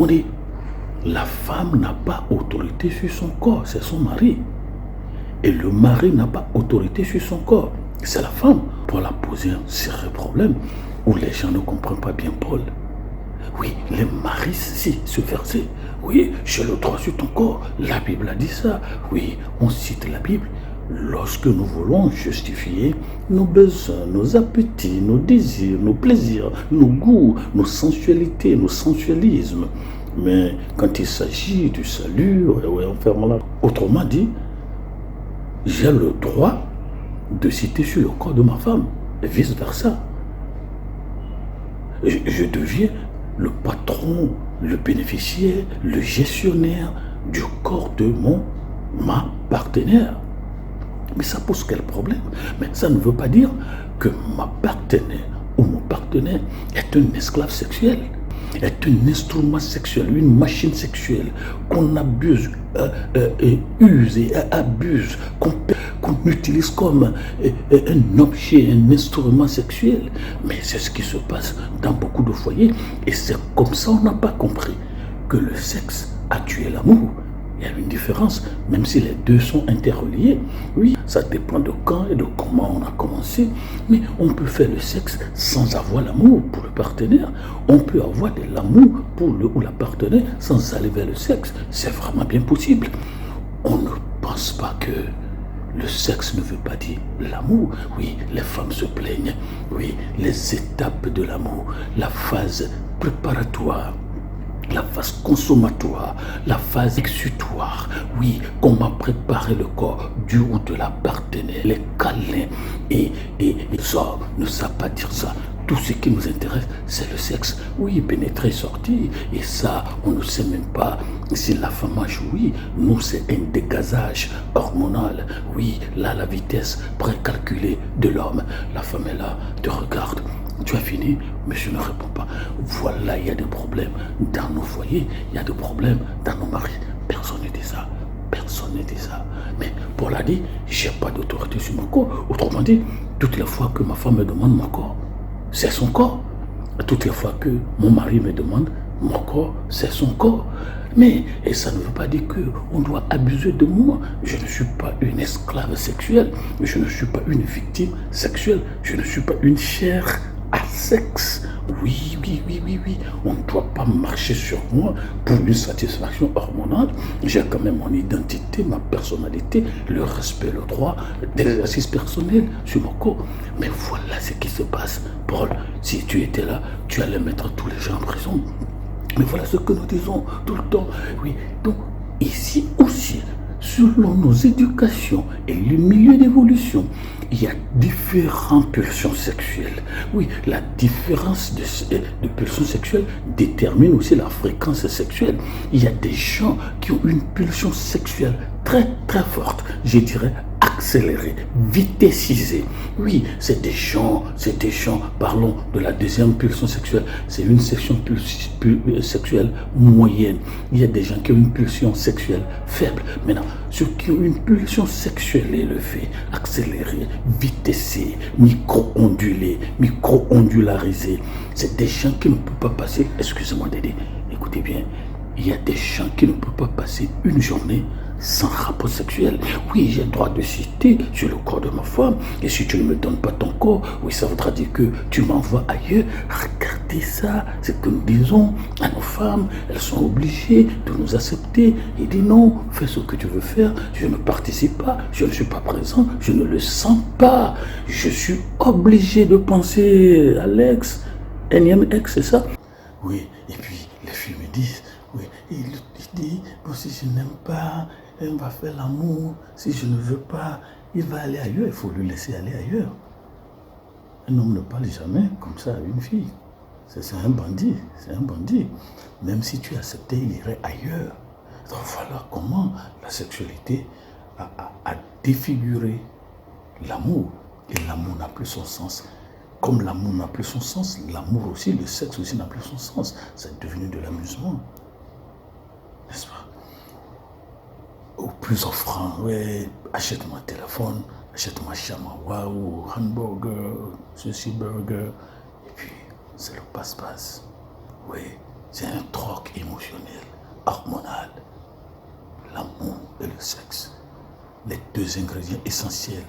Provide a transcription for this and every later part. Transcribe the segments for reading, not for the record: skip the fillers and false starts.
On dit, la femme n'a pas autorité sur son corps, c'est son mari. Et le mari n'a pas autorité sur son corps, c'est la femme. Paul a posé un sérieux problème où les gens ne comprennent pas bien Paul. Oui, les maris, si, ce verset. Oui, j'ai le droit sur ton corps. La Bible a dit ça. Oui, on cite la Bible. Lorsque nous voulons justifier nos besoins, nos appétits, nos désirs, nos plaisirs, nos goûts, nos sensualités, nos sensualismes. Mais quand il s'agit du salut, on ferme là. Autrement dit, j'ai le droit de citer sur le corps de ma femme, et vice-versa. Je deviens le patron, le bénéficiaire, le gestionnaire du corps de ma partenaire. Mais ça pose quel problème? Mais ça ne veut pas dire que ma partenaire ou mon partenaire est un esclave sexuel, est un instrument sexuel, une machine sexuelle qu'on abuse, use et abuse, qu'on utilise comme un objet, un instrument sexuel. Mais c'est ce qui se passe dans beaucoup de foyers. Et c'est comme ça on n'a pas compris que le sexe a tué l'amour. Il y a une différence, même si les deux sont interreliés. Oui, ça dépend de quand et de comment on a commencé. Mais on peut faire le sexe sans avoir l'amour pour le partenaire. On peut avoir de l'amour pour le ou la partenaire sans aller vers le sexe. C'est vraiment bien possible. On ne pense pas que le sexe ne veut pas dire l'amour. Oui, les femmes se plaignent. Oui, les étapes de l'amour, la phase préparatoire, la phase consommatoire, la phase exutoire. Oui, comment préparer le corps du ou de la partenaire, les câlins. Et ça ne savent pas dire ça. Tout ce qui nous intéresse, c'est le sexe. Oui, pénétrer, sortir. Et ça, on ne sait même pas si la femme a joui. Nous, c'est un dégazage hormonal. Oui, là, la vitesse précalculée de l'homme. La femme est là, te regarde. Tu as fini, mais je ne réponds pas. Voilà, il y a des problèmes dans nos foyers, il y a des problèmes dans nos maris. Personne ne dit ça. Personne ne dit ça. Mais Paul a dit, je n'ai pas d'autorité sur mon corps. Autrement dit, toutes les fois que ma femme me demande mon corps, c'est son corps. Toutes les fois que mon mari me demande mon corps, c'est son corps. Mais et ça ne veut pas dire qu'on doit abuser de moi. Je ne suis pas une esclave sexuelle. Je ne suis pas une victime sexuelle. Je ne suis pas une chair à sexe. Oui. On ne doit pas marcher sur moi pour une satisfaction hormonale. J'ai quand même mon identité, ma personnalité, le respect, le droit d'exercice personnel sur mon corps. Mais voilà ce qui se passe. Paul, si tu étais là, tu allais mettre tous les gens en prison. Mais voilà ce que nous disons tout le temps. Oui, donc ici aussi, selon nos éducations et le milieu d'évolution, il y a différentes pulsions sexuelles. Oui, la différence de pulsions sexuelles détermine aussi la fréquence sexuelle. Il y a des gens qui ont une pulsion sexuelle très très forte, je dirais accélérée, vitessisée. Oui, c'est des gens, parlons de la deuxième pulsion sexuelle, c'est une section sexuelle moyenne. Il y a des gens qui ont une pulsion sexuelle faible. Maintenant, ceux qui ont une pulsion sexuelle élevée, accélérée, vitessée, micro-ondulée, micro-ondularisée, c'est des gens qui ne peuvent pas passer, excusez-moi Dédé, écoutez bien, il y a des gens qui ne peuvent pas passer une journée sans rapport sexuel. Oui, j'ai le droit de citer sur le corps de ma femme. Et si tu ne me donnes pas ton corps, oui, ça voudra dire que tu m'envoies ailleurs. Regardez ça, c'est ce que nous disons à nos femmes. Elles sont obligées de nous accepter. Et dit non, fais ce que tu veux faire. Je ne participe pas, je ne suis pas présent, je ne le sens pas. Je suis obligé de penser à l'ex, énième ex, c'est ça? Oui, et puis les filles me disent, oui, il dit, bon, si je n'aime pas, on va faire l'amour. Si je ne veux pas, il va aller ailleurs. Il faut le laisser aller ailleurs. Un homme ne parle jamais comme ça à une fille. C'est un bandit. C'est un bandit. Même si tu acceptais, il irait ailleurs. Donc voilà comment la sexualité a défiguré l'amour. Et l'amour n'a plus son sens. Comme l'amour n'a plus son sens, l'amour aussi, le sexe aussi n'a plus son sens. C'est devenu de l'amusement. N'est-ce pas? Au plus offrant, ouais, achète-moi un téléphone, achète-moi chamawa ou hamburger, ceci burger. Et puis, c'est le passe-passe. Oui, c'est un troc émotionnel. le sexe. Les deux ingrédients essentiels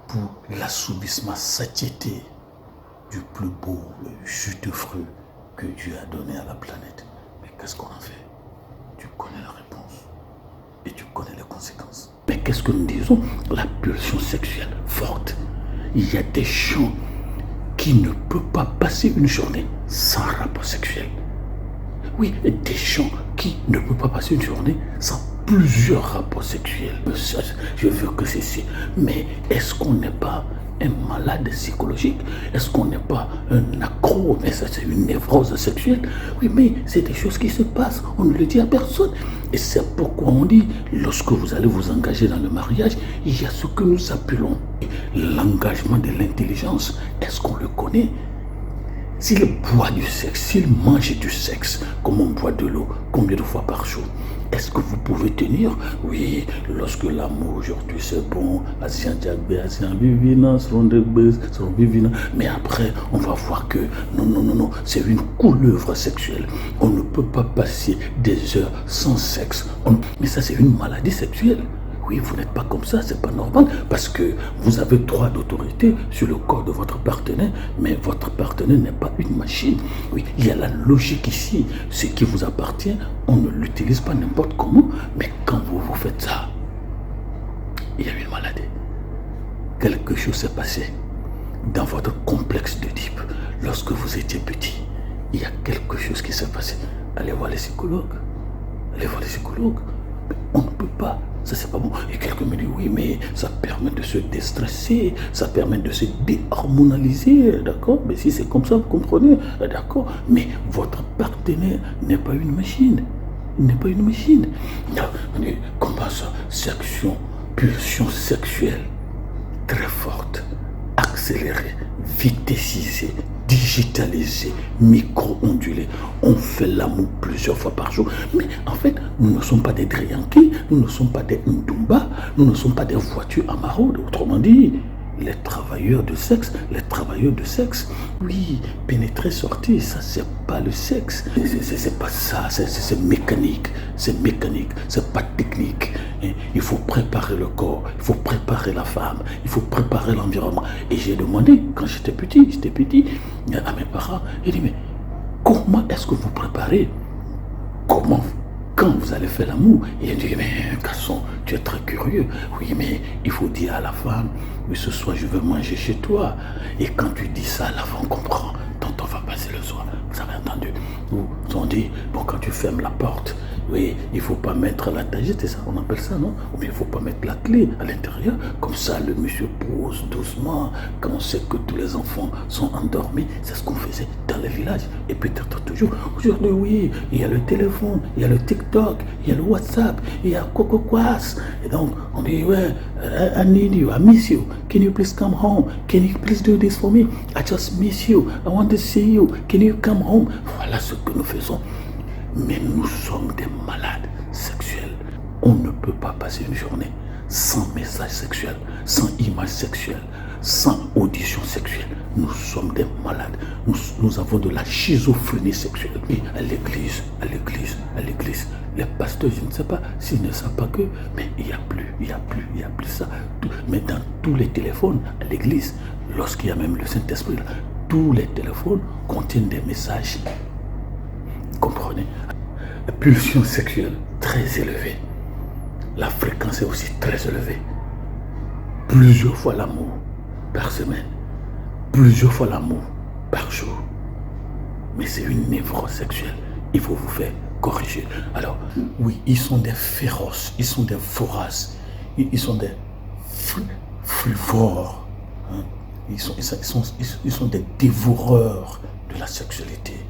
pour l'assouvissement, satiété du plus beau jus de fruits que Dieu a donné à la planète. Mais qu'est-ce qu'on en fait? Tu connais la réponse et tu connais les conséquences. Mais qu'est-ce que nous disons? La pulsion sexuelle forte. Il y a des gens qui ne peuvent pas passer une journée sans rapport sexuel. Oui, des gens qui ne peuvent pas passer une journée sans plusieurs rapports sexuels. Je veux que c'est... Mais est-ce qu'on n'est pas un malade psychologique? Est-ce qu'on n'est pas un accro? Mais ça, c'est une névrose sexuelle. Oui, mais c'est des choses qui se passent. On ne le dit à personne. Et c'est pourquoi on dit, lorsque vous allez vous engager dans le mariage, il y a ce que nous appelons l'engagement de l'intelligence. Est-ce qu'on le connaît? S'il boit du sexe, s'il mange du sexe, comme on boit de l'eau, combien de fois par jour? Est-ce que vous pouvez tenir? Oui, lorsque l'amour aujourd'hui c'est bon, mais après on va voir que non, c'est une couleuvre sexuelle. On ne peut pas passer des heures sans sexe. Mais ça c'est une maladie sexuelle. Oui, vous n'êtes pas comme ça, c'est pas normal, parce que vous avez droit d'autorité sur le corps de votre partenaire, mais votre partenaire n'est pas une machine. Oui, il y a la logique ici. Ce qui vous appartient, on ne l'utilise pas n'importe comment, mais quand vous faites ça, il y a une maladie. Quelque chose s'est passé dans votre complexe d'Oedipe. Lorsque vous étiez petit, il y a quelque chose qui s'est passé. Allez voir les psychologues. Allez voir les psychologues. Mais on ne peut pas. Ça, c'est pas bon. Et quelqu'un me dit, oui, mais ça permet de se déstresser, ça permet de se déhormonaliser, d'accord? Mais si c'est comme ça, vous comprenez, d'accord? Mais votre partenaire n'est pas une machine. Il n'est pas une machine. Comment ça? Section, pulsion sexuelle, très forte, accélérée, vitessisée, digitalisé, micro-ondulé. On fait l'amour plusieurs fois par jour. Mais en fait, nous ne sommes pas des Drianki, nous ne sommes pas des Ndumba, nous ne sommes pas des voitures à maraude. Autrement dit, les travailleurs de sexe, oui, pénétrer, sortir, ça c'est pas le sexe. C'est pas ça, c'est mécanique, c'est pas technique. Il faut préparer le corps, il faut préparer la femme, il faut préparer l'environnement. Et j'ai demandé, quand j'étais petit, à mes parents, j'ai dit, mais comment est-ce que vous préparez? Comment? Quand vous allez faire l'amour? Et il dit, mais garçon, tu es très curieux. Oui, mais il faut dire à la femme, oui, ce soir je veux manger chez toi. Et quand tu dis ça, la femme comprend. Tonton va passer le soir. Vous avez entendu? Ou on dit, bon, quand tu fermes la porte, oui, il ne faut pas mettre la tagette, c'est ça, on appelle ça, non? Ou bien il ne faut pas mettre la clé à l'intérieur. Comme ça, le monsieur pose doucement. Quand on sait que tous les enfants sont endormis, c'est ce qu'on faisait dans les villages. Et peut-être toujours. Aujourd'hui, oui, il y a le téléphone, il y a le TikTok, il y a le WhatsApp, il y a Coco Quas. Et donc, on dit, ouais, I need you, I miss you. Can you please come home? Can you please do this for me? I just miss you. I want to see you. Can you come home? Voilà ce que nous faisons. Mais nous sommes des malades sexuels. On ne peut pas passer une journée sans message sexuel, sans image sexuelle, sans audition sexuelle. Nous sommes des malades. Nous avons de la schizophrénie sexuelle. Et à l'église, les pasteurs, je ne sais pas s'ils ne savent pas que, mais il n'y a plus ça. Mais dans tous les téléphones à l'église, lorsqu'il y a même le Saint-Esprit, tous les téléphones contiennent des messages. Comprenez? La pulsion sexuelle très élevée. La fréquence est aussi très élevée. Plusieurs fois l'amour par semaine. Plusieurs fois l'amour par jour. Mais c'est une névrose sexuelle. Il faut vous faire corriger. Alors, oui, ils sont des féroces, ils sont des voraces, ils sont des frivores. Hein? Ils sont des dévoreurs de la sexualité.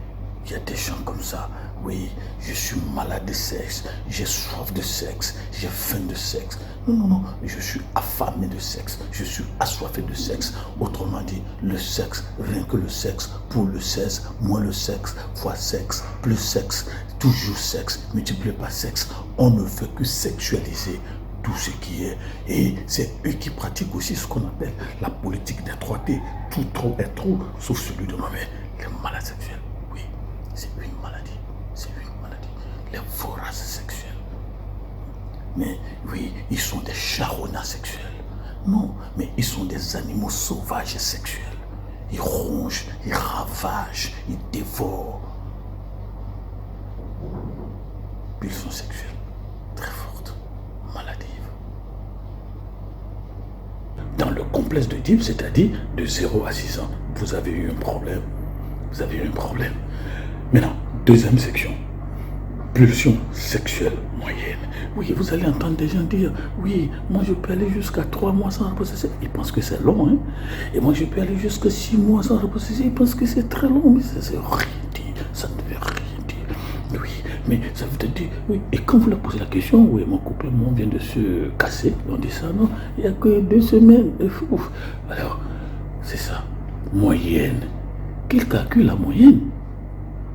Il y a des gens comme ça. Oui, je suis malade de sexe, j'ai soif de sexe, j'ai faim de sexe. Non, je suis affamé de sexe, je suis assoiffé de sexe. Autrement dit, le sexe, rien que le sexe, pour le 16, moins le sexe, fois sexe, plus sexe, toujours sexe, multiplié par sexe. On ne fait que sexualiser tout ce qui est. Et c'est eux qui pratiquent aussi ce qu'on appelle la politique des 3T. Tout trop est trop, sauf celui de ma mère, les malades sexuels. C'est une maladie. Les voraces sexuelles. mais oui, ils sont des charognards sexuels. Non, mais ils sont des animaux sauvages et sexuels. Ils rongent, ils ravagent, ils dévorent. Pulsion sexuelle très forte, maladive. Dans le complexe d'Oedipe, c'est-à-dire de 0 à 6 ans, vous avez eu un problème. Vous avez eu un problème. Maintenant, deuxième section. Pulsion sexuelle moyenne. Oui, vous allez entendre des gens dire, oui, moi je peux aller jusqu'à 3 mois sans repossession. Ils pensent que c'est long, hein. Et moi je peux aller jusqu'à 6 mois sans repossession. Ils pensent que c'est très long, mais ça c'est rien dire. Ça ne veut rien dire. Oui, mais ça veut dire, oui. Et quand vous leur posez la question, oui, mon couple, moi, vient de se casser. On dit ça, non, il n'y a que 2 semaines. Ouf. Alors, c'est ça. Moyenne. Qui calcule la moyenne?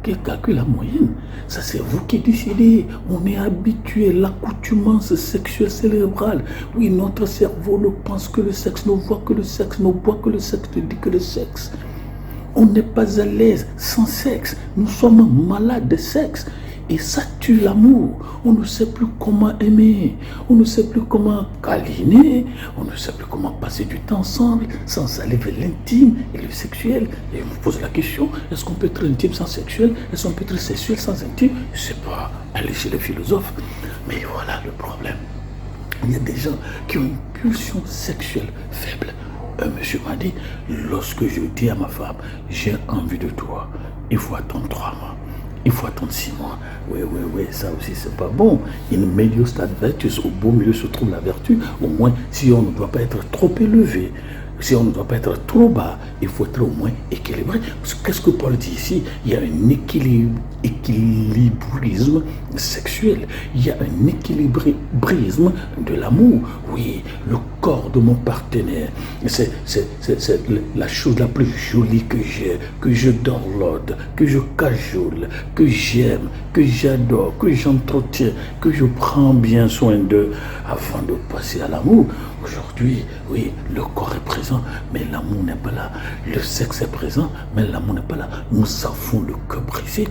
Qui calcule la moyenne? Ça, c'est vous qui décidez. On est habitué, l'accoutumance sexuelle cérébrale. Oui, notre cerveau ne pense que le sexe, ne voit que le sexe, ne boit que le sexe, ne dit que le sexe. On n'est pas à l'aise sans sexe. Nous sommes malades de sexe. Et ça tue l'amour. On ne sait plus comment aimer. On ne sait plus comment câliner. On ne sait plus comment passer du temps ensemble sans aller vers l'intime et le sexuel. Et on me pose la question, est-ce qu'on peut être intime sans sexuel? Est-ce qu'on peut être sexuel sans intime? Je ne sais pas, aller chez les philosophes. Mais voilà le problème. Il y a des gens qui ont une pulsion sexuelle faible. Un monsieur m'a dit, lorsque je dis à ma femme, j'ai envie de toi, il faut attendre 3 mois. Il faut attendre 6 mois. Oui, ça aussi, c'est pas bon. In medio stat virtus, au beau milieu se trouve la vertu. Au moins, si on ne doit pas être trop élevé, si on ne doit pas être trop bas, il faut être au moins équilibré. Parce que qu'est-ce que Paul dit ici? Il y a un équilibrisme sexuel. Il y a un équilibrisme de l'amour. Oui, le corps de mon partenaire, c'est la chose la plus jolie que j'ai, que je download, que je cajole, que j'aime, que j'adore, que j'entretiens, que je prends bien soin d'eux avant de passer à l'amour. Aujourd'hui, oui, le corps est présent, mais l'amour n'est pas là. Le sexe est présent, mais l'amour n'est pas là. Nous avons le cœur brisé.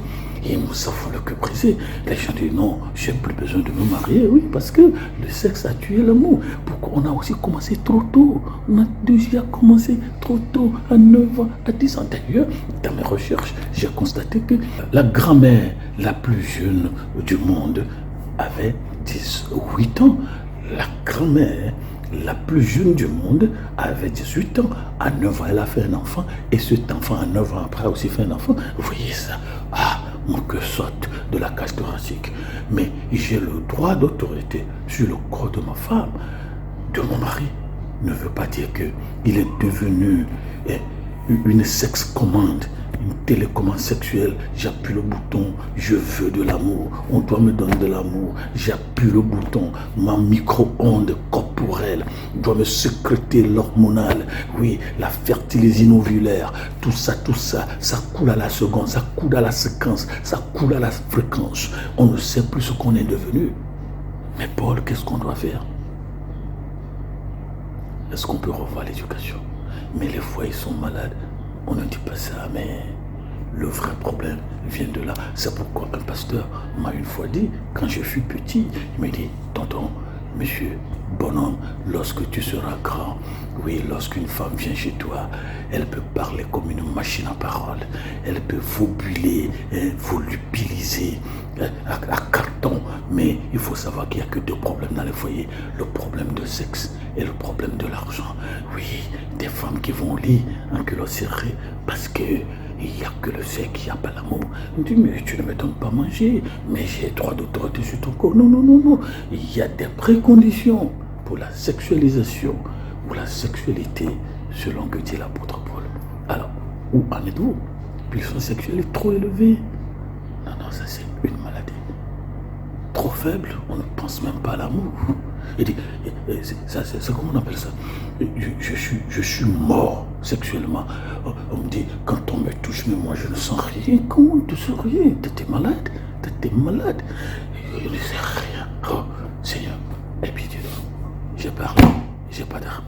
Et nous avons le cœur brisé. Les gens disent non, j'ai plus besoin de me marier. Oui, parce que le sexe a tué l'amour. Pourquoi on a aussi commencé trop tôt? On a déjà commencé trop tôt, à 9 ans, à 10 ans. D'ailleurs, dans mes recherches, j'ai constaté que la grand-mère la plus jeune du monde avait 18 ans. La grand-mère la plus jeune du monde avait 18 ans. À 9 ans, elle a fait un enfant. Et cet enfant, à 9 ans après, a aussi fait un enfant. Vous voyez ça? Ah, mon cœur saute de la cage thoracique. Mais j'ai le droit d'autorité sur le corps de ma femme, de mon mari. Ne veut pas dire qu'il est devenu une sexe-commande, une télécommande sexuelle. J'appuie le bouton, je veux de l'amour, on doit me donner de l'amour. J'appuie le bouton, ma micro-onde corporelle doit me sécréter l'hormonal. Oui, la fertilisation ovulaire, tout ça, ça coule à la seconde, ça coule à la séquence, ça coule à la fréquence. On ne sait plus ce qu'on est devenu. Mais Paul, qu'est-ce qu'on doit faire? Est-ce qu'on peut revoir l'éducation? Mais les foyers sont malades. On ne dit pas ça, mais le vrai problème vient de là. C'est pourquoi un pasteur m'a une fois dit, quand je fus petit, il m'a dit, tonton, monsieur, bonhomme, lorsque tu seras grand, oui, lorsqu'une femme vient chez toi, elle peut parler comme une machine à parole, elle peut vobuler, volupiliser, à carton, mais il faut savoir qu'il n'y a que 2 problèmes dans les foyers, le problème de sexe et le problème de l'argent. Oui, des femmes qui vont au lit en culotte serrée parce que il n'y a que le sexe, il n'y a pas l'amour. On dit, mais tu ne me donnes pas à manger, mais j'ai droit d'autorité sur ton corps. Non. Il y a des préconditions pour la sexualisation ou la sexualité, selon que dit l'apôtre Paul. Alors, où en êtes-vous? Pulsion sexuelle est trop élevée. Non, ça c'est une maladie. Trop faible, on ne pense même pas à l'amour. Il dit, c'est comment on appelle ça? Je suis mort sexuellement. On me dit, quand on me touche, mais moi je ne sens rien. Comment tu ne sens rien? T'étais malade? Je ne sais rien. Oh, Seigneur, aie pitié de nous. J'ai parlé, j'ai pas d'argent.